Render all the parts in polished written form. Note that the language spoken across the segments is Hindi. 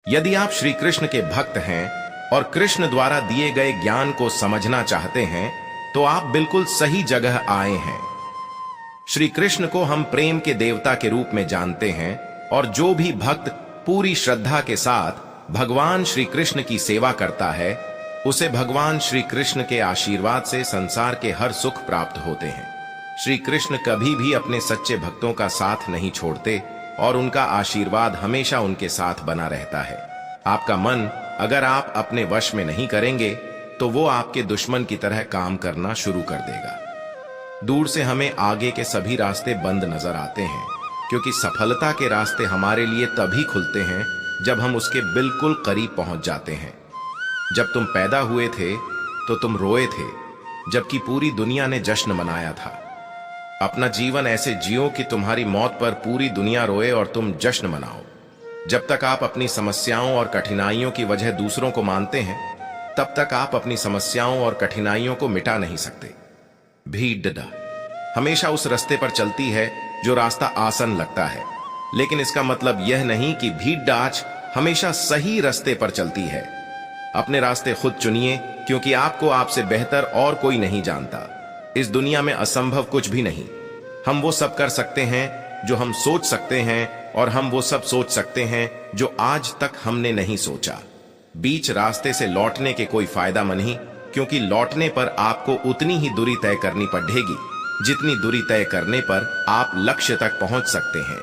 यदि आप श्री कृष्ण के भक्त हैं और कृष्ण द्वारा दिए गए ज्ञान को समझना चाहते हैं तो आप बिल्कुल सही जगह आए हैं। श्री कृष्ण को हम प्रेम के देवता के रूप में जानते हैं और जो भी भक्त पूरी श्रद्धा के साथ भगवान श्री कृष्ण की सेवा करता है उसे भगवान श्री कृष्ण के आशीर्वाद से संसार के हर सुख प्राप्त होते हैं। श्री कृष्ण कभी भी अपने सच्चे भक्तों का साथ नहीं छोड़ते और उनका आशीर्वाद हमेशा उनके साथ बना रहता है। आपका मन अगर आप अपने वश में नहीं करेंगे तो वो आपके दुश्मन की तरह काम करना शुरू कर देगा। दूर से हमें आगे के सभी रास्ते बंद नजर आते हैं क्योंकि सफलता के रास्ते हमारे लिए तभी खुलते हैं जब हम उसके बिल्कुल करीब पहुंच जाते हैं। जब तुम पैदा हुए थे तो तुम रोए थे जबकि पूरी दुनिया ने जश्न मनाया था। अपना जीवन ऐसे जियो कि तुम्हारी मौत पर पूरी दुनिया रोए और तुम जश्न मनाओ। जब तक आप अपनी समस्याओं और कठिनाइयों की वजह दूसरों को मानते हैं तब तक आप अपनी समस्याओं और कठिनाइयों को मिटा नहीं सकते। भीड़ हमेशा उस रास्ते पर चलती है जो रास्ता आसान लगता है, लेकिन इसका मतलब यह नहीं कि भीड़ हमेशा सही रास्ते पर चलती है। अपने रास्ते खुद चुनिए क्योंकि आपको आपसे बेहतर और कोई नहीं जानता। इस दुनिया में असंभव कुछ भी नहीं। हम वो सब कर सकते हैं जो हम सोच सकते हैं और हम वो सब सोच सकते हैं जो आज तक हमने नहीं सोचा। बीच रास्ते से लौटने के कोई फायदा नहीं क्योंकि लौटने पर आपको उतनी ही दूरी तय करनी पड़ेगी जितनी दूरी तय करने पर आप लक्ष्य तक पहुंच सकते हैं।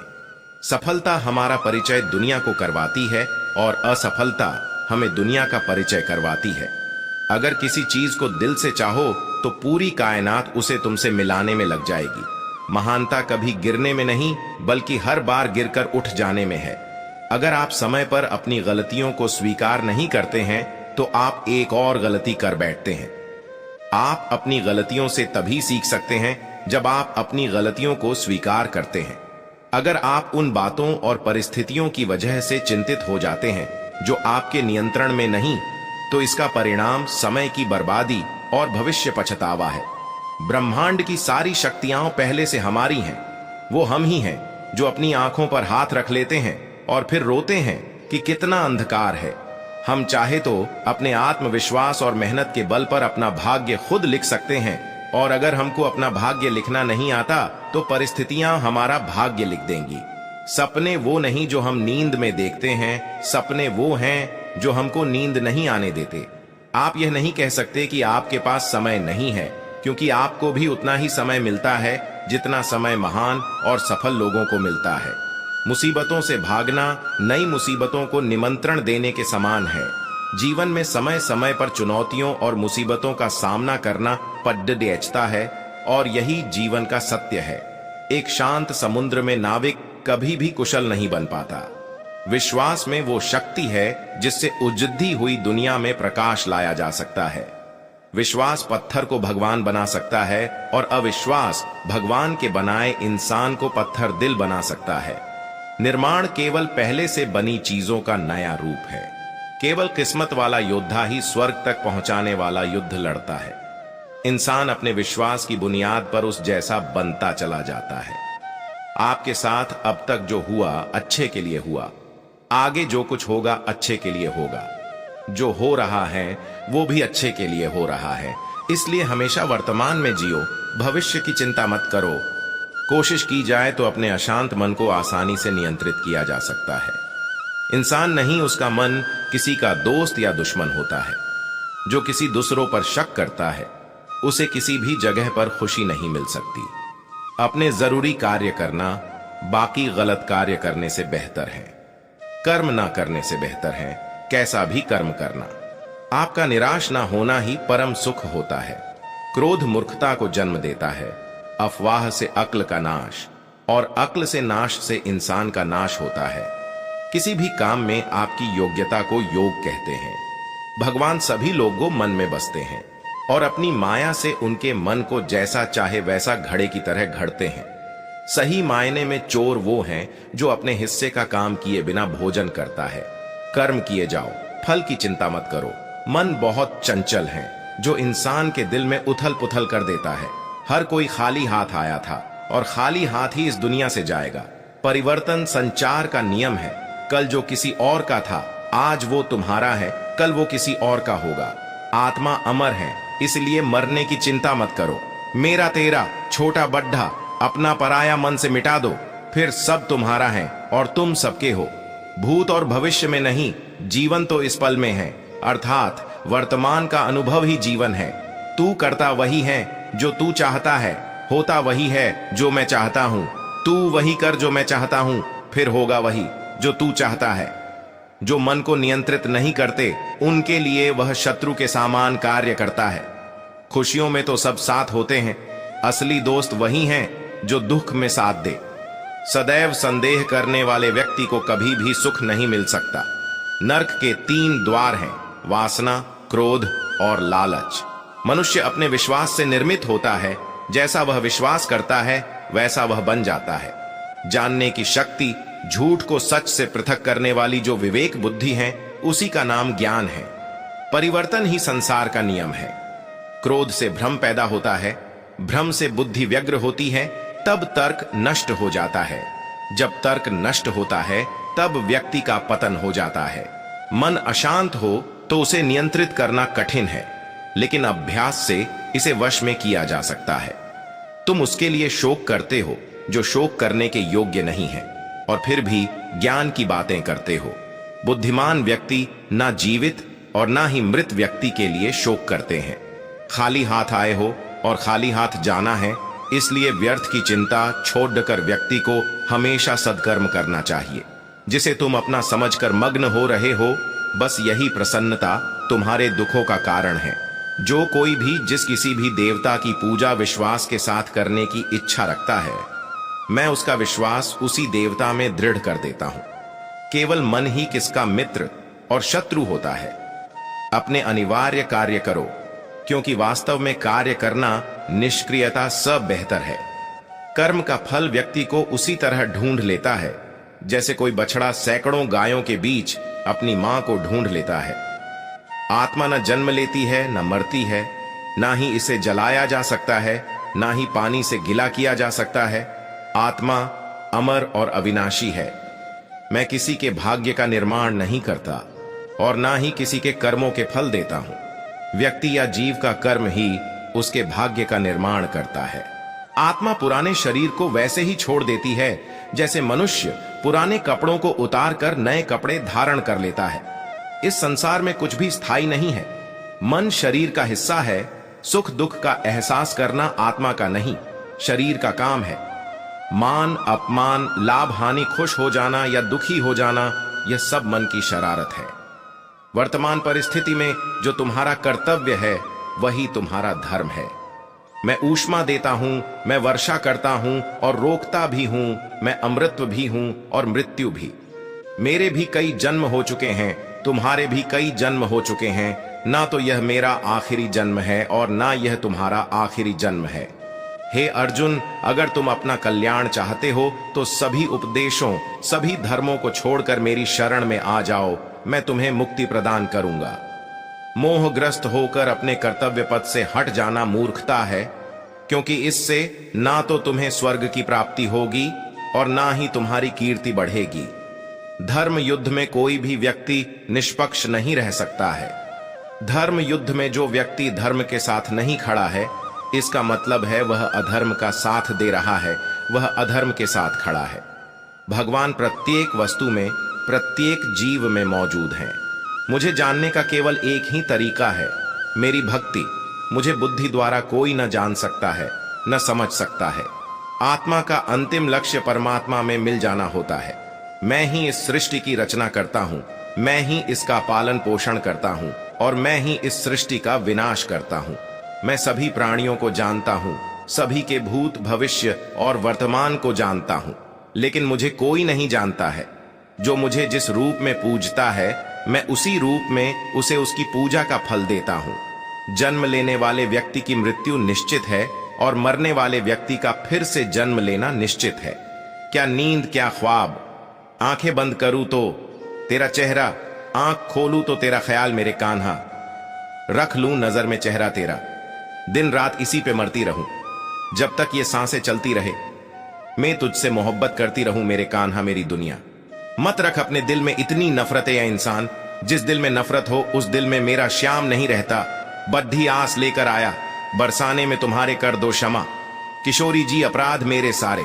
सफलता हमारा परिचय दुनिया को करवाती है और असफलता हमें दुनिया का परिचय करवाती है। अगर किसी चीज को दिल से चाहो तो पूरी कायनात उसे तुमसे मिलाने में लग जाएगी। महानता कभी गिरने में नहीं बल्कि हर बार गिरकर उठ जाने में है। अगर आप समय पर अपनी गलतियों को स्वीकार नहीं करते हैं तो आप एक और गलती कर बैठते हैं। आप अपनी गलतियों से तभी सीख सकते हैं जब आप अपनी गलतियों को स्वीकार करते हैं। अगर आप उन बातों और परिस्थितियों की वजह से चिंतित हो जाते हैं जो आपके नियंत्रण में नहीं तो इसका परिणाम समय की बर्बादी और भविष्य पछतावा है। ब्रह्मांड की सारी शक्तियां पहले से हमारी हैं। वो हम ही हैं जो अपनी आंखों पर हाथ रख लेते हैं और फिर रोते हैं कि कितना अंधकार है। हम चाहे तो अपने आत्मविश्वास और मेहनत के बल पर अपना भाग्य खुद लिख सकते हैं और अगर हमको अपना भाग्य लिखना नहीं आता तो परिस्थितियां हमारा भाग्य लिख देंगी। सपने वो नहीं जो हम नींद में देखते हैं, सपने वो हैं जो हमको नींद नहीं आने देते। आप यह नहीं कह सकते कि आपके पास समय नहीं है क्योंकि आपको भी उतना ही समय मिलता है जितना समय महान और सफल लोगों को मिलता है। मुसीबतों से भागना नई मुसीबतों को निमंत्रण देने के समान है। जीवन में समय समय पर चुनौतियों और मुसीबतों का सामना करना पड़ता है और यही जीवन का सत्य है। एक शांत समुद्र में नाविक कभी भी कुशल नहीं बन पाता। विश्वास में वो शक्ति है जिससे उजड़ी हुई दुनिया में प्रकाश लाया जा सकता है। विश्वास पत्थर को भगवान बना सकता है और अविश्वास भगवान के बनाए इंसान को पत्थर दिल बना सकता है। निर्माण केवल पहले से बनी चीजों का नया रूप है। केवल किस्मत वाला योद्धा ही स्वर्ग तक पहुंचाने वाला युद्ध लड़ता है। इंसान अपने विश्वास की बुनियाद पर उस जैसा बनता चला जाता है। आपके साथ अब तक जो हुआ अच्छे के लिए हुआ, आगे जो कुछ होगा अच्छे के लिए होगा। जो हो रहा है वो भी अच्छे के लिए हो रहा है। इसलिए हमेशा वर्तमान में जियो, भविष्य की चिंता मत करो। कोशिश की जाए तो अपने अशांत मन को आसानी से नियंत्रित किया जा सकता है। इंसान नहीं, उसका मन किसी का दोस्त या दुश्मन होता है। जो किसी दूसरों पर शक करता है उसे किसी भी जगह पर खुशी नहीं मिल सकती। अपने जरूरी कार्य करना बाकी गलत कार्य करने से बेहतर है। कर्म ना करने से बेहतर है कैसा भी कर्म करना। आपका निराश ना होना ही परम सुख होता है। क्रोध मूर्खता को जन्म देता है। अफवाह से अक्ल का नाश और अक्ल से नाश से इंसान का नाश होता है। किसी भी काम में आपकी योग्यता को योग कहते हैं। भगवान सभी लोगों मन में बसते हैं और अपनी माया से उनके मन को जैसा चाहे वैसा घड़े की तरह घड़ते हैं। सही मायने में चोर वो हैं जो अपने हिस्से का काम किए बिना भोजन करता है। कर्म किए जाओ, फल की चिंता मत करो। मन बहुत चंचल है जो इंसान के दिल में उथल पुथल कर देता है। हर कोई खाली हाथ आया था और खाली हाथ ही इस दुनिया से जाएगा। परिवर्तन संचार का नियम है। कल जो किसी और का था आज वो तुम्हारा है, कल वो किसी और का होगा। आत्मा अमर है, इसलिए मरने की चिंता मत करो। मेरा तेरा, छोटा बड्ढा, अपना पराया मन से मिटा दो, फिर सब तुम्हारा है और तुम सबके हो। भूत और भविष्य में नहीं, जीवन तो इस पल में है, अर्थात वर्तमान का अनुभव ही जीवन है। तू करता वही है जो तू चाहता है, होता वही है जो मैं चाहता हूं। तू वही कर जो मैं चाहता हूं, फिर होगा वही जो तू चाहता है। जो मन को नियंत्रित नहीं करते, उनके लिए वह शत्रु के समान कार्य करता है। खुशियों में तो सब साथ होते हैं, असली दोस्त वही हैं जो दुख में साथ दे। सदैव संदेह करने वाले व्यक्ति को कभी भी सुख नहीं मिल सकता। नरक के 3 द्वार हैं, वासना, क्रोध और लालच। मनुष्य अपने विश्वास से निर्मित होता है, जैसा वह विश्वास करता है वैसा वह बन जाता है। जानने की शक्ति, झूठ को सच से पृथक करने वाली जो विवेक बुद्धि है, उसी का नाम ज्ञान है। परिवर्तन ही संसार का नियम है। क्रोध से भ्रम पैदा होता है, भ्रम से बुद्धि व्यग्र होती है, तब तर्क नष्ट हो जाता है। जब तर्क नष्ट होता है, तब व्यक्ति का पतन हो जाता है। मन अशांत हो तो उसे नियंत्रित करना कठिन है, लेकिन अभ्यास से इसे वश में किया जा सकता है। तुम उसके लिए शोक करते हो जो शोक करने के योग्य नहीं है, और फिर भी ज्ञान की बातें करते हो। बुद्धिमान व्यक्ति ना जीवित और ना ही मृत व्यक्ति के लिए शोक करते हैं। खाली हाथ आए हो और खाली हाथ जाना है, इसलिए व्यर्थ की चिंता छोड़कर व्यक्ति को हमेशा सद्कर्म करना चाहिए। जिसे तुम अपना समझकर मग्न हो रहे हो, बस यही प्रसन्नता तुम्हारे दुखों का कारण है। जो कोई भी जिस किसी भी देवता की पूजा विश्वास के साथ करने की इच्छा रखता है, मैं उसका विश्वास उसी देवता में दृढ़ कर देता हूं। केवल मन ही किसका मित्र और शत्रु होता है। अपने अनिवार्य कार्य करो, क्योंकि वास्तव में कार्य करना निष्क्रियता से बेहतर है। कर्म का फल व्यक्ति को उसी तरह ढूंढ लेता है, जैसे कोई बछड़ा सैकड़ों गायों के बीच अपनी मां को ढूंढ लेता है। आत्मा न जन्म लेती है न मरती है, ना ही इसे जलाया जा सकता है, ना ही पानी से गिला किया जा सकता है। आत्मा अमर और अविनाशी है। मैं किसी के भाग्य का निर्माण नहीं करता और ना ही किसी के कर्मों के फल देता हूं। व्यक्ति या जीव का कर्म ही उसके भाग्य का निर्माण करता है। आत्मा पुराने शरीर को वैसे ही छोड़ देती है जैसे मनुष्य पुराने कपड़ों को उतार कर नए कपड़े धारण कर लेता है। इस संसार में कुछ भी स्थायी नहीं है। मन शरीर का हिस्सा है। सुख दुख का एहसास करना आत्मा का नहीं, शरीर का काम है। मान अपमान, लाभ हानि, खुश हो जाना या दुखी हो जाना, यह सब मन की शरारत है। वर्तमान परिस्थिति में जो तुम्हारा कर्तव्य है, वही तुम्हारा धर्म है। मैं ऊष्मा देता हूं, मैं वर्षा करता हूं और रोकता भी हूं, मैं अमृतत्व भी हूं और मृत्यु भी। मेरे भी कई जन्म हो चुके हैं, तुम्हारे भी कई जन्म हो चुके हैं। ना तो यह मेरा आखिरी जन्म है और ना यह तुम्हारा आखिरी जन्म है। हे अर्जुन, अगर तुम अपना कल्याण चाहते हो तो सभी उपदेशों, सभी धर्मों को छोड़कर मेरी शरण में आ जाओ, मैं तुम्हें मुक्ति प्रदान करूंगा। मोहग्रस्त होकर अपने कर्तव्य पथ से हट जाना मूर्खता है, क्योंकि इससे ना तो तुम्हें स्वर्ग की प्राप्ति होगी और ना ही तुम्हारी कीर्ति बढ़ेगी। धर्म युद्ध में कोई भी व्यक्ति निष्पक्ष नहीं रह सकता है। धर्म युद्ध में जो व्यक्ति धर्म के साथ नहीं खड़ा है, इसका मतलब है वह अधर्म का साथ दे रहा है, वह अधर्म के साथ खड़ा है। भगवान प्रत्येक वस्तु में, प्रत्येक जीव में मौजूद हैं। मुझे जानने का केवल एक ही तरीका है, मेरी भक्ति। मुझे बुद्धि द्वारा कोई न जान सकता है, न समझ सकता है। आत्मा का अंतिम लक्ष्य परमात्मा में मिल जाना होता है। मैं ही इस सृष्टि की रचना करता हूं, मैं ही इसका पालन पोषण करता हूं और मैं ही इस सृष्टि का विनाश करता हूं। मैं सभी प्राणियों को जानता हूं, सभी के भूत, भविष्य और वर्तमान को जानता हूं, लेकिन मुझे कोई नहीं जानता है। जो मुझे जिस रूप में पूजता है, मैं उसी रूप में उसे उसकी पूजा का फल देता हूं। जन्म लेने वाले व्यक्ति की मृत्यु निश्चित है और मरने वाले व्यक्ति का फिर से जन्म लेना निश्चित है। क्या नींद, क्या ख्वाब। आंखें बंद करूं तो तेरा चेहरा, आंख खोलूं तो तेरा ख्याल मेरे कान्हा। रख लूं नजर में चेहरा तेरा, दिन रात इसी पे मरती रहूं। जब तक ये सांसें चलती रहे, मैं तुझसे मोहब्बत करती रहूं मेरे कान्हा, मेरी दुनिया। मत रख अपने दिल में इतनी नफरत या इंसान। जिस दिल में नफरत हो उस दिल में मेरा श्याम नहीं रहता। बद्धी आस लेकर आया, बरसाने में तुम्हारे कर दो क्षमा। किशोरी जी अपराध मेरे सारे,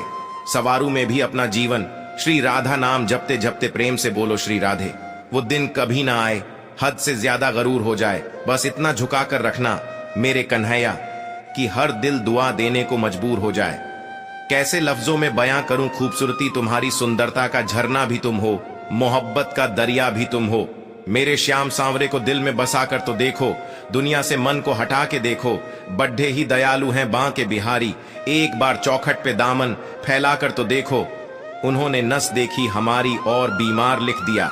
सवारू में भी अपना जीवन। श्री राधा नाम जपते जपते प्रेम से बोलो श्री राधे। वो दिन कभी ना आए हद से ज्यादा गरूर हो जाए। बस इतना झुका कर रखना मेरे कन्हैया कि हर दिल दुआ देने को मजबूर हो जाए। कैसे लफ्जों में बयां करूं खूबसूरती तुम्हारी, सुंदरता का झरना भी तुम हो, मोहब्बत का दरिया भी तुम हो। मेरे श्याम सांवरे को दिल में बसा कर तो देखो, दुनिया से मन को हटा के देखो। बड्ढे ही दयालु हैं बांके बिहारी, एक बार चौखट पे दामन फैला कर तो देखो। उन्होंने नस देखी हमारी और बीमार लिख दिया,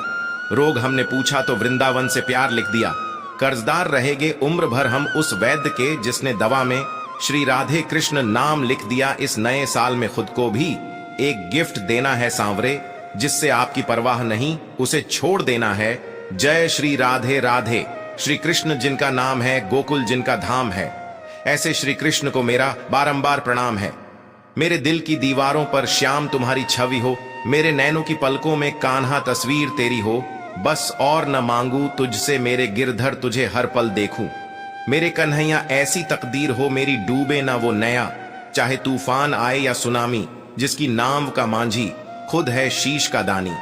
रोग हमने पूछा तो वृंदावन से प्यार लिख दिया। कर्जदार रहेंगे उम्र भर हम उस वैद्य के जिसने दवा में श्री राधे कृष्ण नाम लिख दिया। इस नए साल में खुद को भी एक गिफ्ट देना है सांवरे, जिससे आपकी परवाह नहीं उसे छोड़ देना है। जय श्री राधे राधे। श्री कृष्ण जिनका नाम है, गोकुल जिनका धाम है, ऐसे श्री कृष्ण को मेरा बारंबार प्रणाम है। मेरे दिल की दीवारों पर श्याम तुम्हारी छवि हो, मेरे नैनों की पलकों में कान्हा तस्वीर तेरी हो। बस और न मांगू तुझसे मेरे गिरधर, तुझे हर पल देखूं। मेरे कन्हैया ऐसी तकदीर हो मेरी डूबे ना वो नया, चाहे तूफान आए या सुनामी। जिसकी नाव का मांझी खुद है शीश का दानी।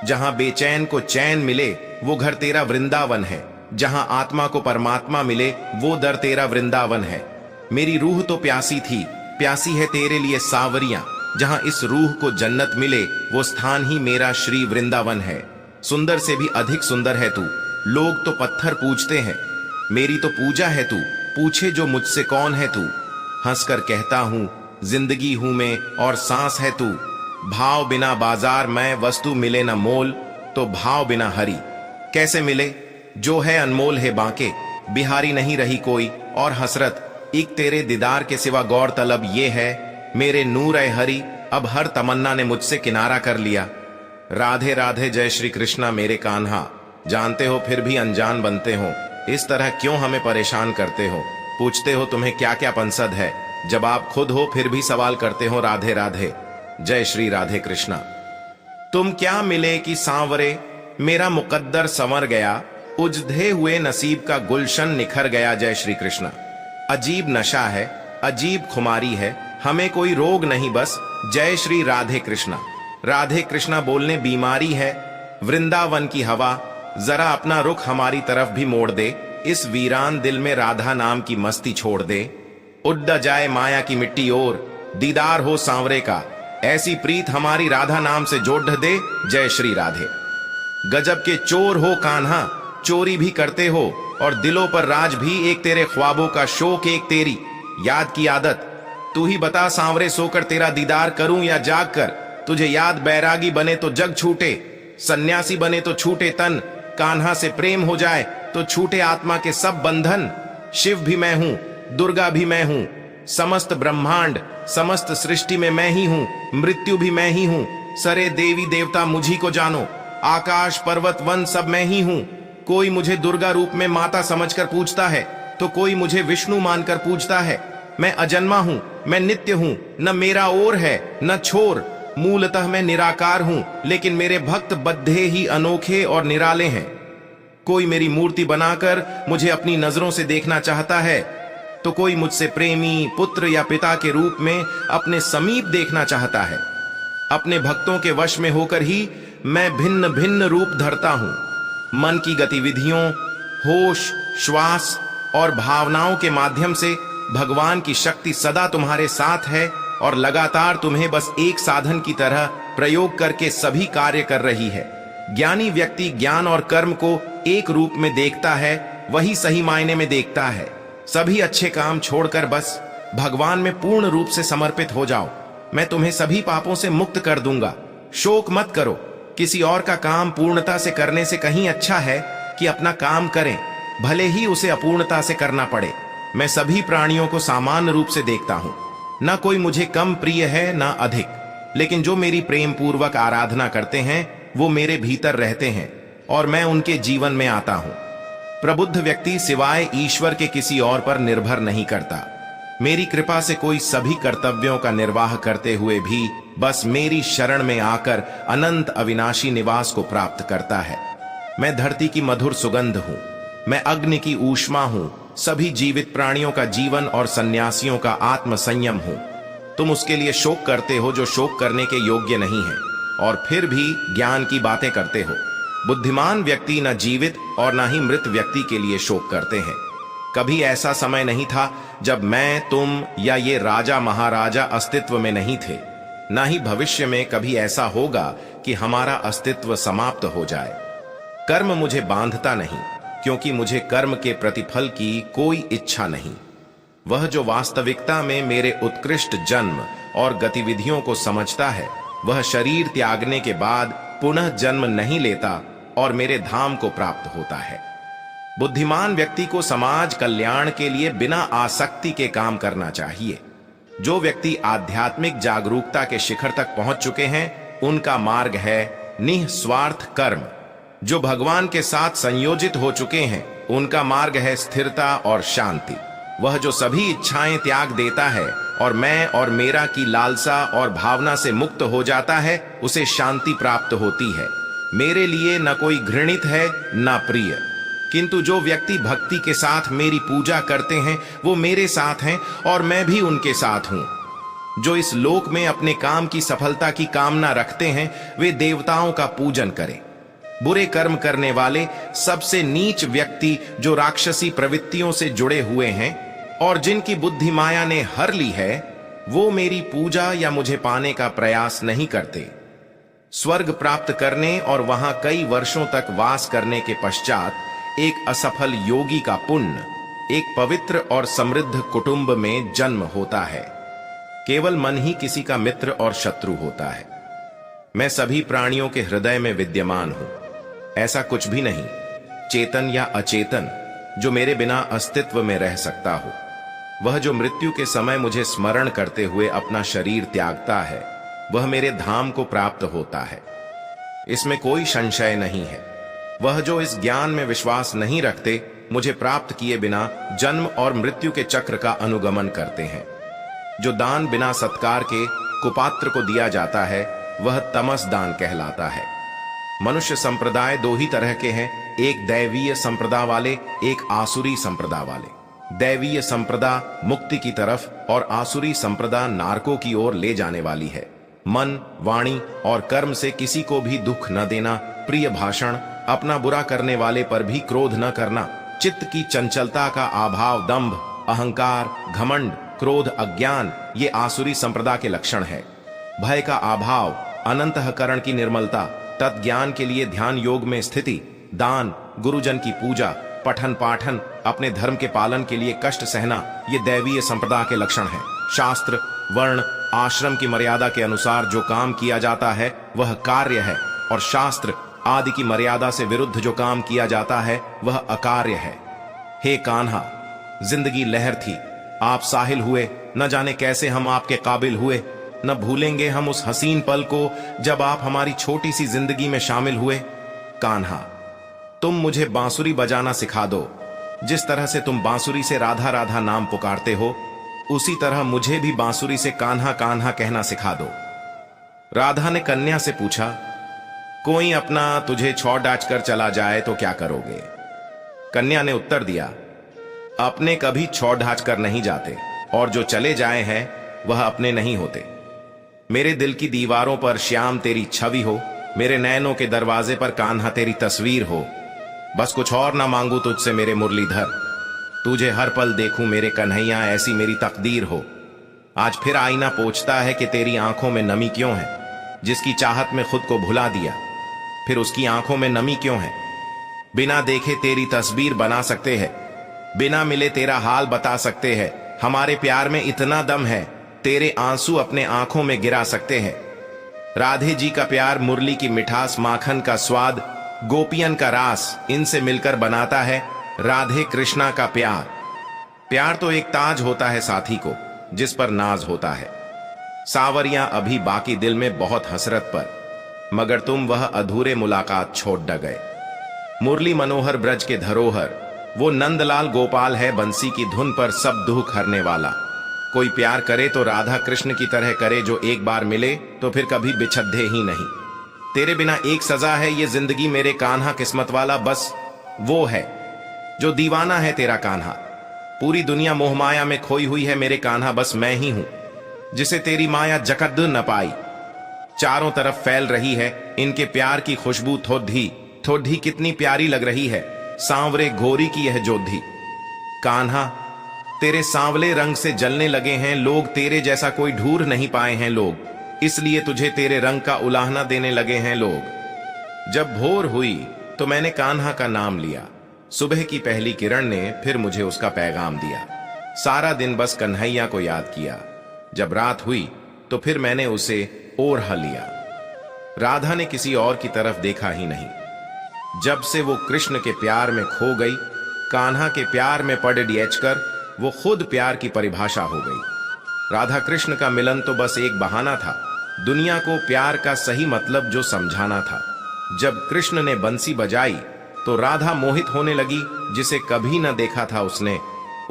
जहां बेचैन को चैन मिले वो घर तेरा वृंदावन है, जहां आत्मा को परमात्मा मिले वो दर तेरा वृंदावन है। मेरी रूह तो प्यासी थी, प्यासी है तेरे लिए सावरियां। जहां इस रूह को जन्नत मिले वो स्थान ही मेरा श्री वृंदावन है। सुंदर से भी अधिक सुंदर है तू, लोग तो पत्थर पूजते हैं, मेरी तो पूजा है तू। पूछे जो मुझसे कौन है तू, हंसकर कहता हूं जिंदगी हूं मैं और सांस है तू। भाव बिना बाजार में वस्तु मिले न मोल, तो भाव बिना हरि कैसे मिले। जो है अनमोल है बांके, बिहारी नहीं रही कोई और हसरत। एक तेरे दीदार के सिवा गौर तलब ये है, मेरे नूर ए हरि अब हर तमन्ना ने मुझसे किनारा कर लिया। राधे राधे जय श्री कृष्णा मेरे कान्हा, जानते हो फिर भी अनजान बनते हो। इस तरह क्यों हमें परेशान करते हो, पूछते हो तुम्हें क्या क्या पंसद है, जब आप खुद हो फिर भी सवाल करते हो राधे राधे। जय श्री राधे कृष्णा। तुम क्या मिले कि सांवरे मेरा मुकद्दर संवर गया, उजधे हुए नसीब का गुलशन निखर गया। जय श्री कृष्णा। अजीब नशा है, अजीब खुमारी है, हमें कोई रोग नहीं बस। जय श्री राधे कृष्णा। राधे कृष्णा बोलने बीमारी है, वृंदावन की हवा जरा अपना रुख हमारी तरफ भी मोड़ दे। इस वीरान दिल में राधा नाम की मस्ती छोड़ दे। उड्ड जाए माया की मिट्टी ओर, दीदार हो सांवरे का, ऐसी प्रीत हमारी राधा नाम से जोड़ दे। जय श्री राधे। गजब के चोर हो कान्हा, चोरी भी करते हो और दिलों पर राज भी। एक तेरे ख्वाबों का शौक, एक तेरी याद की आदत। तू ही बता सांवरे, सोकर तेरा दीदार करूं या जाग कर। तुझे याद बैरागी बने तो जग छूटे, सन्यासी बने तो छूटे तन। कान्हा से प्रेम हो जाए तो छूटे आत्मा के सब बंधन। शिव भी मैं हूं, दुर्गा भी मैं हूं, समस्त ब्रह्मांड समस्त सृष्टि में मैं ही हूं। मृत्यु भी मैं ही हूं, सरे देवी देवता मुझी को जानो। आकाश पर्वत वन सब मैं ही हूं। कोई मुझे दुर्गा रूप में माता समझकर पूछता है तो कोई मुझे विष्णु मानकर पूछता है। मैं अजन्मा हूं, मैं नित्य हूं, न मेरा ओर है न छोर। मूलतः मैं निराकार हूं, लेकिन मेरे भक्त बद्धे ही अनोखे और निराले हैं। कोई मेरी मूर्ति बनाकर मुझे अपनी नजरों से देखना चाहता है तो कोई मुझसे प्रेमी, पुत्र या पिता के रूप में अपने समीप देखना चाहता है। अपने भक्तों के वश में होकर ही मैं भिन्न भिन्न रूप धरता हूं। मन की गतिविधियों, होश, श्वास और भावनाओं के माध्यम से भगवान की शक्ति सदा तुम्हारे साथ है और लगातार तुम्हें बस एक साधन की तरह प्रयोग करके सभी कार्य कर रही है। ज्ञानी व्यक्ति ज्ञान और कर्म को एक रूप में देखता है, वही सही मायने में देखता है। सभी अच्छे काम छोड़कर बस भगवान में पूर्ण रूप से समर्पित हो जाओ। मैं तुम्हें सभी पापों से मुक्त कर दूंगा। शोक मत करो, किसी और का काम पूर्णता से करने से कहीं अच्छा है कि अपना काम करें, भले ही उसे अपूर्णता से करना पड़े। मैं सभी प्राणियों को समान रूप से देखता हूं, न कोई मुझे कम प्रिय है न अधिक, लेकिन जो मेरी प्रेम पूर्वक आराधना करते हैं वो मेरे भीतर रहते हैं और मैं उनके जीवन में आता हूं। प्रबुद्ध व्यक्ति सिवाय ईश्वर के किसी और पर निर्भर नहीं करता। मेरी कृपा से कोई सभी कर्तव्यों का निर्वाह करते हुए भी बस मेरी शरण में आकर अनंत अविनाशी निवास को प्राप्त करता है। मैं धरती की मधुर सुगंध हूं, मैं अग्नि की ऊष्मा हूं, सभी जीवित प्राणियों का जीवन और सन्यासियों का आत्म संयम हूं। तुम उसके लिए शोक करते हो जो शोक करने के योग्य नहीं है, और फिर भी ज्ञान की बातें करते हो। बुद्धिमान व्यक्ति न जीवित और न ही मृत व्यक्ति के लिए शोक करते हैं। कभी ऐसा समय नहीं था जब मैं, तुम या ये राजा महाराजा अस्तित्व में नहीं थे। न ही भविष्य में कभी ऐसा होगा कि हमारा अस्तित्व समाप्त हो जाए। कर्म मुझे बांधता नहीं, क्योंकि मुझे कर्म के प्रतिफल की कोई इच्छा नहीं। वह जो वास्तविकता में मेरे उत्कृष्ट जन्म और गतिविधियों को समझता है, वह शरीर त्यागने के बाद पुनः जन्म नहीं लेता और मेरे धाम को प्राप्त होता है। बुद्धिमान व्यक्ति को समाज कल्याण के लिए बिना आसक्ति के काम करना चाहिए। जो व्यक्ति आध्यात्मिक जागरूकता के शिखर तक पहुंच चुके हैं, उनका मार्ग है निस्वार्थ कर्म। जो भगवान के साथ संयोजित हो चुके हैं, उनका मार्ग है स्थिरता और शांति। वह जो सभी इच्छाएं त्याग देता है और मैं और मेरा की लालसा और भावना से मुक्त हो जाता है, उसे शांति प्राप्त होती है। मेरे लिए न कोई घृणित है न प्रिय, किंतु जो व्यक्ति भक्ति के साथ मेरी पूजा करते हैं, वो मेरे साथ हैं और मैं भी उनके साथ हूं। जो इस लोक में अपने काम की सफलता की कामना रखते हैं, वे देवताओं का पूजन करें। बुरे कर्म करने वाले सबसे नीच व्यक्ति जो राक्षसी प्रवृत्तियों से जुड़े हुए हैं और जिनकी बुद्धि माया ने हर ली है, वो मेरी पूजा या मुझे पाने का प्रयास नहीं करते। स्वर्ग प्राप्त करने और वहां कई वर्षों तक वास करने के पश्चात एक असफल योगी का पुण्य एक पवित्र और समृद्ध कुटुंब में जन्म होता है। केवल मन ही किसी का मित्र और शत्रु होता है। मैं सभी प्राणियों के हृदय में विद्यमान हूं। ऐसा कुछ भी नहीं, चेतन या अचेतन, जो मेरे बिना अस्तित्व में रह सकता हो। वह जो मृत्यु के समय मुझे स्मरण करते हुए अपना शरीर त्यागता है, वह मेरे धाम को प्राप्त होता है। इसमें कोई संशय नहीं है। वह जो इस ज्ञान में विश्वास नहीं रखते, मुझे प्राप्त किए बिना जन्म और मृत्यु के चक्र का अनुगमन करते हैं। जो दान बिना सत्कार के कुपात्र को दिया जाता है, वह तमस दान कहलाता है। मनुष्य संप्रदाय दो ही तरह के हैं, एक दैवीय संप्रदा वाले, एक आसुरी संप्रदा वाले। दैवीय संप्रदा मुक्ति की तरफ और आसुरी संप्रदा नारकों की ओर ले जाने वाली है। मन, वाणी और कर्म से किसी को भी दुख न देना, प्रिय भाषण, अपना बुरा करने वाले पर भी क्रोध न करना, चित्त की चंचलता का अभाव, दंभ, अहंकार, घमंड, क्रोध, अज्ञान, ये आसुरी संप्रदा के लक्षण है। भय का अभाव, अनंतःकरण की निर्मलता, तत्ज्ञान के लिए ध्यान योग में स्थिति, दान, गुरुजन की पूजा, पठन पाठन, अपने धर्म के पालन के लिए कष्ट सहना, ये दैवीय संप्रदा के लक्षण हैं। शास्त्र, वर्ण, आश्रम की मर्यादा के अनुसार जो काम किया जाता है, वह कार्य है, और शास्त्र आदि की मर्यादा से विरुद्ध जो काम किया जाता है, वह अकार्य है। हे कान्हा, जिंदगी लहर थी, आप साहिल हुए, न जाने कैसे हम आपके काबिल हुए। न भूलेंगे हम उस हसीन पल को जब आप हमारी छोटी सी जिंदगी में शामिल हुए। कान्हा, तुम मुझे बांसुरी बजाना सिखा दो। जिस तरह से तुम बांसुरी से राधा राधा नाम पुकारते हो, उसी तरह मुझे भी बांसुरी से कान्हा कान्हा कहना सिखा दो। राधा ने कन्या से पूछा, कोई अपना तुझे छौ डाच कर चला जाए तो क्या करोगे? कन्या ने उत्तर दिया, अपने कभी छौ ढाच कर नहीं जाते, और जो चले जाए हैं वह अपने नहीं होते। मेरे दिल की दीवारों पर श्याम तेरी छवि हो, मेरे नैनों के दरवाजे पर कान्हा तेरी तस्वीर हो। बस कुछ और ना मांगू तुझसे मेरे मुरलीधर, तुझे हर पल देखूं मेरे कन्हैया, ऐसी मेरी तकदीर हो। आज फिर आईना पूछता है कि तेरी आंखों में नमी क्यों है? जिसकी चाहत में खुद को भुला दिया, फिर उसकी आंखों में नमी क्यों है? बिना देखे तेरी तस्वीर बना सकते हैं, बिना मिले तेरा हाल बता सकते हैं। हमारे प्यार में इतना दम है, तेरे आंसू अपने आंखों में गिरा सकते हैं। राधे जी का प्यार मुरली की मिठास, माखन का स्वाद, गोपियन का रास, इनसे मिलकर बनाता है राधे कृष्णा का प्यार। प्यार तो एक ताज होता है साथी को, जिस पर नाज होता है। सावरियां अभी बाकी दिल में बहुत हसरत पर, मगर तुम वह अधूरे मुलाकात छोड़ ड गए। मुरली मनोहर ब्रज के धरोहर, वो नंदलाल गोपाल है बंसी की धुन पर सब दुख हरने वाला। कोई प्यार करे तो राधा कृष्ण की तरह करे, जो एक बार मिले तो फिर कभी बिछड़े ही नहीं। तेरे बिना एक सजा है ये जिंदगी मेरे कान्हा, किस्मत वाला बस वो है जो दीवाना है तेरा कान्हा। पूरी दुनिया मोहमाया में खोई हुई है मेरे कान्हा, बस मैं ही हूं जिसे तेरी माया जकद न पाई। चारों तरफ फैल रही है इनके प्यार की खुशबू, थोड़ी थोड़ी कितनी प्यारी लग रही है, सांवरे घोरी की यह जोधी। कान्हा तेरे सांवले रंग से जलने लगे हैं लोग, तेरे जैसा कोई ढूंढ नहीं पाए हैं लोग, इसलिए तुझे तेरे रंग का उलाहना देने लगे हैं लोग। जब भोर हुई तो मैंने कान्हा का नाम लिया, सुबह की पहली किरण ने फिर मुझे उसका पैगाम दिया। सारा दिन बस कन्हैया को याद किया। जब रात हुई तो फिर मैंने उसे ओढ़ लिया। राधा ने किसी और की तरफ देखा ही नहीं। जब से वो कृष्ण के प्यार में खो गई, कान्हा के प्यार में पड़ डियचकर वो खुद प्यार की परिभाषा हो गई। राधा कृष्ण का मिलन तो बस एक बहाना था, दुनिया को प्यार का सही मतलब जो समझाना था। जब कृष्ण ने बंसी बजाई तो राधा मोहित होने लगी, जिसे कभी न देखा था उसने,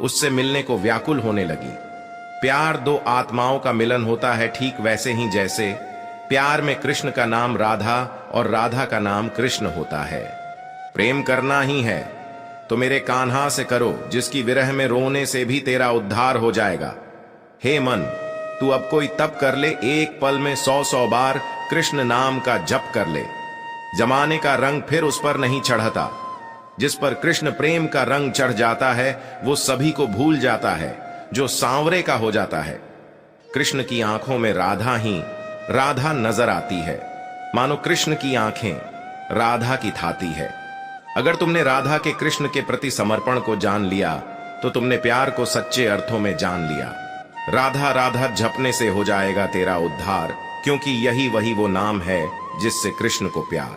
उससे मिलने को व्याकुल होने लगी। प्यार दो आत्माओं का मिलन होता है, ठीक वैसे ही जैसे प्यार में कृष्ण का नाम राधा और राधा का नाम कृष्ण होता है। प्रेम करना ही है तो मेरे कान्हा से करो, जिसकी विरह में रोने से भी तेरा उद्धार हो जाएगा। हे मन, तू अब कोई तप कर ले, एक पल में 100 बार कृष्ण नाम का जप कर ले। जमाने का रंग फिर उस पर नहीं चढ़ता। जिस पर कृष्ण प्रेम का रंग चढ़ जाता है वो सभी को भूल जाता है, जो सांवरे का हो जाता है। कृष्ण की आंखों में राधा ही राधा नजर आती है, मानो कृष्ण की आंखें राधा की थाती है। अगर तुमने राधा के कृष्ण के प्रति समर्पण को जान लिया तो तुमने प्यार को सच्चे अर्थों में जान लिया। राधा राधा जपने से हो जाएगा तेरा उद्धार, क्योंकि यही वही वो नाम है जिससे कृष्ण को प्यार।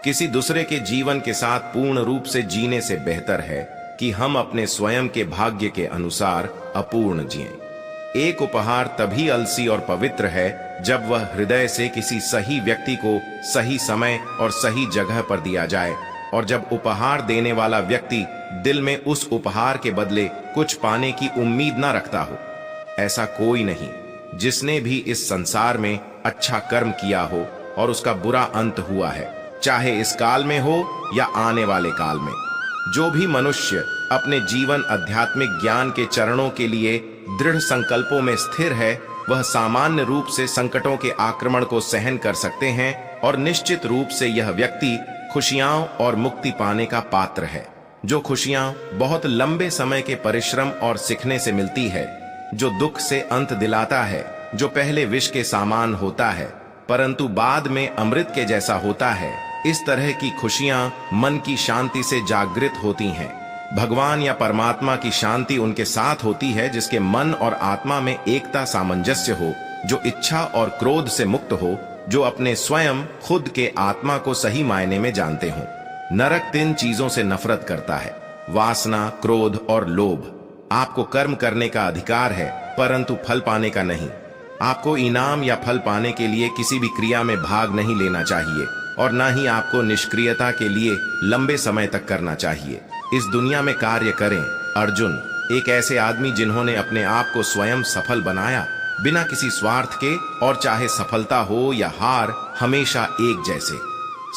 किसी दूसरे के जीवन के साथ पूर्ण रूप से जीने से बेहतर है कि हम अपने स्वयं के भाग्य के अनुसार अपूर्ण जिएं। एक उपहार तभी अलसी और पवित्र है जब वह हृदय से किसी सही व्यक्ति को सही समय और सही जगह पर दिया जाए, और जब उपहार देने वाला व्यक्ति दिल में उस उपहार के बदले कुछ पाने की उम्मीद ना रखता हो। ऐसा कोई नहीं जिसने भी इस संसार में अच्छा कर्म किया हो और उसका बुरा अंत हुआ है, चाहे इस काल में हो या आने वाले काल में। जो भी मनुष्य अपने जीवन आध्यात्मिक ज्ञान के चरणों के लिए दृढ़ संकल्पों में स्थिर है, वह सामान्य रूप से संकटों के आक्रमण को सहन कर सकते हैं, और निश्चित रूप से यह व्यक्ति खुशियां और मुक्ति पाने का पात्र है। जो खुशियां बहुत लंबे समय के परिश्रम और सीखने से मिलती है, जो दुख से अंत दिलाता है, जो पहले विष के समान होता है परंतु बाद में अमृत के जैसा होता है, इस तरह की खुशियां मन की शांति से जागृत होती हैं। भगवान या परमात्मा की शांति उनके साथ होती है जिसके मन और आत्मा में एकता सामंजस्य हो, जो इच्छा और क्रोध से मुक्त हो, जो अपने स्वयं खुद के आत्मा को सही मायने में जानते हो। नरक 3 चीजों से नफरत करता है, वासना, क्रोध और लोभ। आपको कर्म करने का अधिकार है परंतु फल पाने का नहीं। आपको इनाम या फल पाने के लिए किसी भी क्रिया में भाग नहीं लेना चाहिए, और न ही आपको निष्क्रियता के लिए लंबे समय तक करना चाहिए। इस दुनिया में कार्य करें अर्जुन, एक ऐसे आदमी जिन्होंने अपने आप को स्वयं सफल बनाया, बिना किसी स्वार्थ के, और चाहे सफलता हो या हार हमेशा एक जैसे।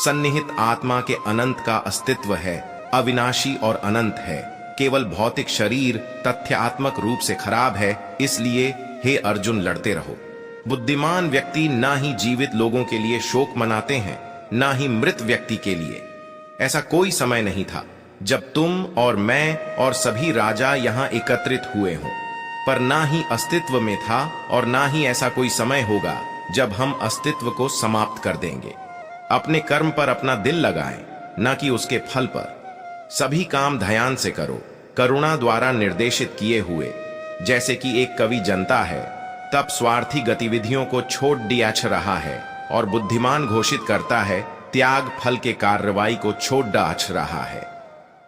सन्निहित आत्मा के अनंत का अस्तित्व है, अविनाशी और अनंत है। केवल भौतिक शरीर तथ्यात्मक रूप से खराब है, इसलिए हे अर्जुन लड़ते रहो। बुद्धिमान व्यक्ति ना ही जीवित लोगों के लिए शोक मनाते हैं, ना ही मृत व्यक्ति के लिए। ऐसा कोई समय नहीं था जब तुम और मैं और सभी राजा यहाँ एकत्रित हुए हों, पर ना ही अस्तित्व में था और ना ही ऐसा कोई समय होगा जब हम अस्तित्व को समाप्त कर देंगे। अपने कर्म पर अपना दिल लगाएं, ना कि उसके फल पर। सभी काम ध्यान से करो, करुणा द्वारा निर्देशित किए हुए। जैसे कि एक कवि जनता है, तब स्वार्थी गतिविधियों को छोड़ दिया रहा है, और बुद्धिमान घोषित करता है त्याग फल के कार्रवाई को छोड़ डाच रहा है।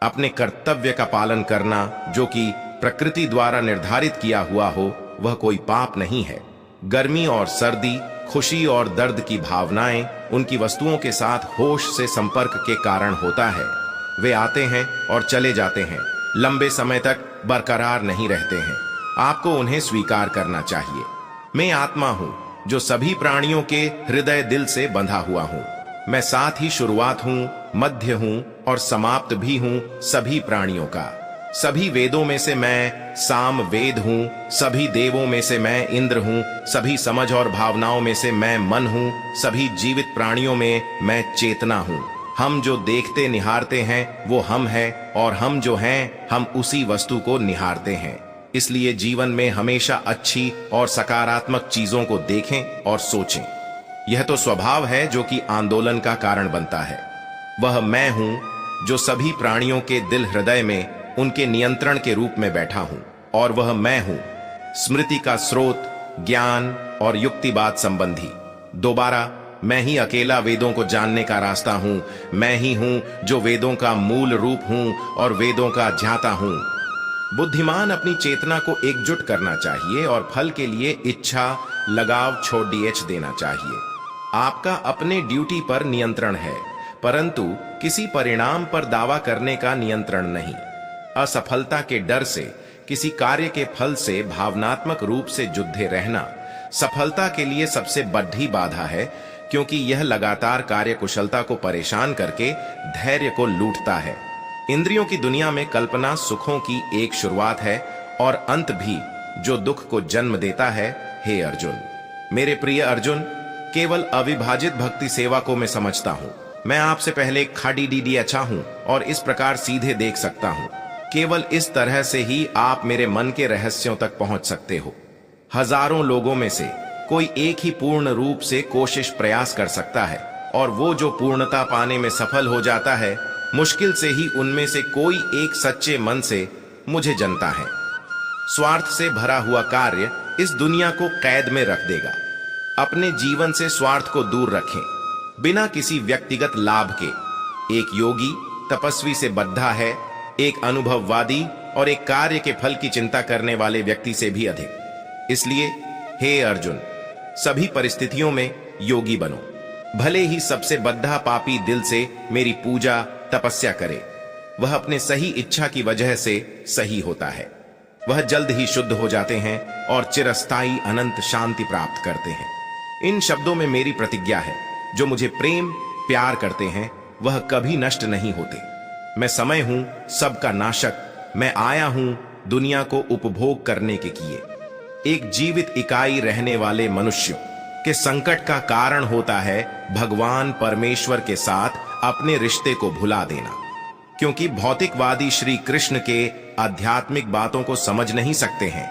अपने कर्तव्य का पालन करना, जो कि प्रकृति द्वारा निर्धारित किया हुआ हो, वह कोई पाप नहीं है। गर्मी और सर्दी, खुशी और दर्द की भावनाएं उनकी वस्तुओं के साथ होश से संपर्क के कारण होता है। वे आते हैं और चले जाते हैं, लंबे समय तक बरकरार नहीं रहते हैं। आपको उन्हें स्वीकार करना चाहिए। मैं आत्मा हूं जो सभी प्राणियों के हृदय दिल से बंधा हुआ हूं। मैं साथ ही शुरुआत हूं, मध्य हूं और समाप्त भी हूं सभी प्राणियों का। सभी वेदों में से मैं साम वेद हूं, सभी देवों में से मैं इंद्र हूं, सभी समझ और भावनाओं में से मैं मन हूं, सभी जीवित प्राणियों में मैं चेतना हूं। हम जो देखते निहारते हैं वो हम हैं, और हम जो हैं हम उसी वस्तु को निहारते हैं। इसलिए जीवन में हमेशा अच्छी और सकारात्मक चीजों को देखें और सोचें। यह तो स्वभाव है जो कि आंदोलन का कारण बनता है। वह मैं हूं जो सभी प्राणियों के दिल हृदय में उनके नियंत्रण के रूप में बैठा हूं, और वह मैं हूं स्मृति का स्रोत, ज्ञान और युक्तिवाद संबंधी। दोबारा मैं ही अकेला वेदों को जानने का रास्ता हूं। मैं ही हूं जो वेदों का मूल रूप हूं और वेदों का ज्ञाता हूं। बुद्धिमान अपनी चेतना को एकजुट करना चाहिए और फल के लिए इच्छा, लगाव छोड़ देना चाहिए। आपका अपने ड्यूटी पर नियंत्रण है, परंतु किसी परिणाम पर दावा करने का नियंत्रण नहीं। असफलता के डर से, किसी कार्य के फल से भावनात्मक रूप से जुद्धे रहना सफलता के लिए सबसे बड़ी बाधा है, क्योंकि यह लगातार कार्य कुशलता को परेशान करके धैर्य को लूटता है। इंद्रियों की दुनिया में कल्पना सुखों की एक शुरुआत है और अंत भी, जो दुख को जन्म देता है। हे अर्जुन, मेरे प्रिय अर्जुन, केवल अविभाजित भक्ति सेवा को मैं समझता हूं। मैं आपसे पहले खाडी अच्छा हूं और इस प्रकार सीधे देख सकता हूं। केवल इस तरह से ही आप मेरे मन के रहस्यों तक पहुंच सकते हो। हजारों लोगों में से कोई एक ही पूर्ण रूप से कोशिश प्रयास कर सकता है, और वो जो पूर्णता पाने में सफल हो जाता है, मुश्किल से ही उनमें से कोई एक सच्चे मन से मुझे जनता है। स्वार्थ से भरा हुआ कार्य इस दुनिया को कैद में रख देगा। अपने जीवन से स्वार्थ को दूर रखें, बिना किसी व्यक्तिगत लाभ के। एक योगी तपस्वी से बद्धा है, एक अनुभववादी और एक कार्य के फल की चिंता करने वाले व्यक्ति से भी अधिक। इसलिए हे अर्जुन, सभी परिस्थितियों में योगी बनो। भले ही सबसे बद्धा पापी दिल से मेरी पूजा तपस्या करे, वह अपने सही इच्छा की वजह से सही होता है। वह जल्द ही शुद्ध हो जाते हैं और चिरस्थायी अनंत शांति प्राप्त करते हैं। इन शब्दों में मेरी प्रतिज्ञा है, जो मुझे प्रेम प्यार करते हैं वह कभी नष्ट नहीं होते। मैं समय हूं सबका नाशक। मैं आया हूं दुनिया को उपभोग करने के किए। एक जीवित इकाई रहने वाले मनुष्यों के संकट का कारण होता है भगवान परमेश्वर के साथ अपने रिश्ते को भुला देना, क्योंकि भौतिकवादी श्री कृष्ण के आध्यात्मिक बातों को समझ नहीं सकते हैं।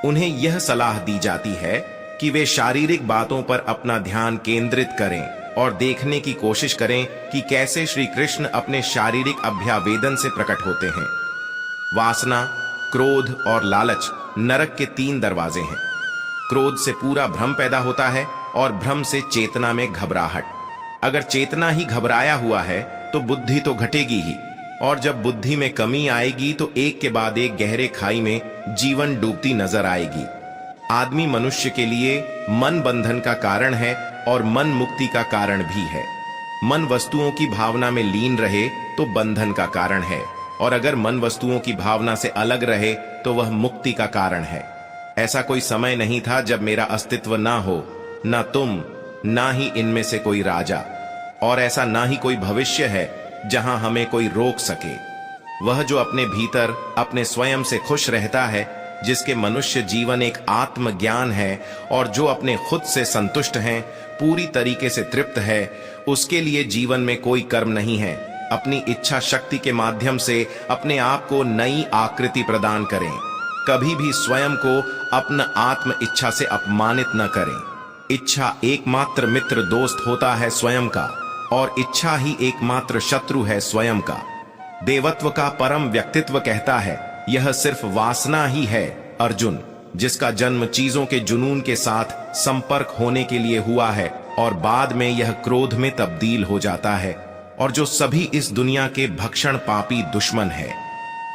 उन्हें यह सलाह दी जाती है कि वे शारीरिक बातों पर अपना ध्यान केंद्रित करें और देखने की कोशिश करें कि कैसे श्री कृष्ण अपने शारीरिक अभ्यावेदन से प्रकट होते हैं। वासना, क्रोध और लालच नरक के 3 दरवाजे हैं। क्रोध से पूरा भ्रम पैदा होता है और भ्रम से चेतना में घबराहट। अगर चेतना ही घबराया हुआ है तो बुद्धि तो घटेगी ही, और जब बुद्धि में कमी आएगी तो एक के बाद एक गहरे खाई में जीवन डूबती नजर आएगी। आदमी मनुष्य के लिए मन बंधन का कारण है और मन मुक्ति का कारण भी है। मन वस्तुओं की भावना में लीन रहे तो बंधन का कारण है, और अगर मन वस्तुओं की भावना से अलग रहे तो वह मुक्ति का कारण है। ऐसा कोई समय नहीं था जब मेरा अस्तित्व ना हो, ना तुम, ना ही इनमें से कोई राजा, और ऐसा ना ही कोई भविष्य है जहां हमें कोई रोक सके। वह जो अपने भीतर अपने स्वयं से खुश रहता है, जिसके मनुष्य जीवन एक आत्मज्ञान है और जो अपने खुद से संतुष्ट हैं, पूरी तरीके से तृप्त है, उसके लिए जीवन में कोई कर्म नहीं है। अपनी इच्छा शक्ति के माध्यम से अपने आप को नई आकृति प्रदान करें। कभी भी स्वयं को अपना आत्म इच्छा से अपमानित न करें। इच्छा एकमात्र मित्र दोस्त होता है स्वयं का, और इच्छा ही एकमात्र शत्रु है स्वयं का। देवत्व का परम व्यक्तित्व कहता है, यह सिर्फ वासना ही है अर्जुन, जिसका जन्म चीजों के जुनून के साथ संपर्क होने के लिए हुआ है, और बाद में यह क्रोध में तब्दील हो जाता है, और जो सभी इस दुनिया के भक्षण पापी दुश्मन है।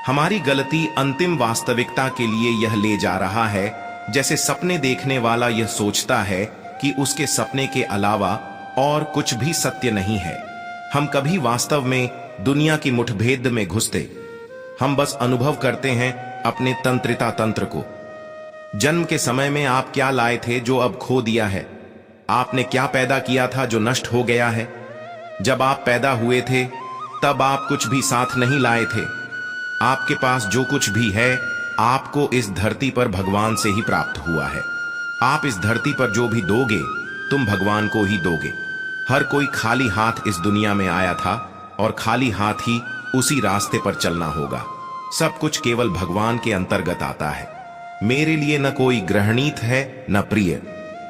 हमारी गलती अंतिम वास्तविकता के लिए यह ले जा रहा है, जैसे सपने देखने वाला यह सोचता है कि उसके सपने के अलावा और कुछ भी सत्य नहीं है। हम कभी वास्तव में दुनिया की मुठभेद में घुसते, हम बस अनुभव करते हैं अपने तंत्रिता तंत्र को। जन्म के समय में आप क्या लाए थे जो अब खो दिया है? आपने क्या पैदा किया था जो नष्ट हो गया है? जब आप पैदा हुए थे तब आप कुछ भी साथ नहीं लाए थे। आपके पास जो कुछ भी है आपको इस धरती पर भगवान से ही प्राप्त हुआ है। आप इस धरती पर जो भी दोगे तुम भगवान को ही दोगे। हर कोई खाली हाथ इस दुनिया में आया था और खाली हाथ ही उसी रास्ते पर चलना होगा। सब कुछ केवल भगवान के अंतर्गत आता है। मेरे लिए न कोई ग्रहणीत है न प्रिय,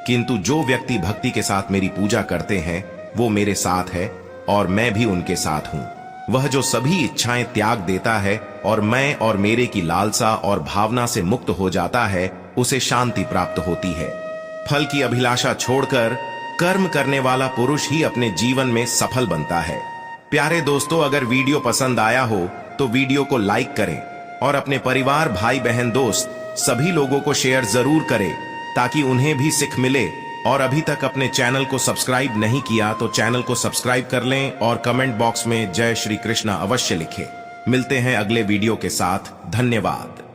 किंतु जो व्यक्ति भक्ति के साथ मेरी पूजा करते हैं वो मेरे साथ है और मैं भी उनके साथ हूं। वह जो सभी इच्छाएं त्याग देता है और मैं और मेरे की लालसा और भावना से मुक्त हो जाता है, उसे शांति प्राप्त होती है। फल की अभिलाषा छोड़कर कर्म करने वाला पुरुष ही अपने जीवन में सफल बनता है। प्यारे दोस्तों, अगर वीडियो पसंद आया हो तो वीडियो को लाइक करें और अपने परिवार, भाई बहन, दोस्त सभी लोगों को शेयर जरूर करें ताकि उन्हें भी सीख मिले। और अभी तक अपने चैनल को सब्सक्राइब नहीं किया तो चैनल को सब्सक्राइब कर लें और कमेंट बॉक्स में जय श्री कृष्णा अवश्य लिखें। मिलते हैं अगले वीडियो के साथ। धन्यवाद।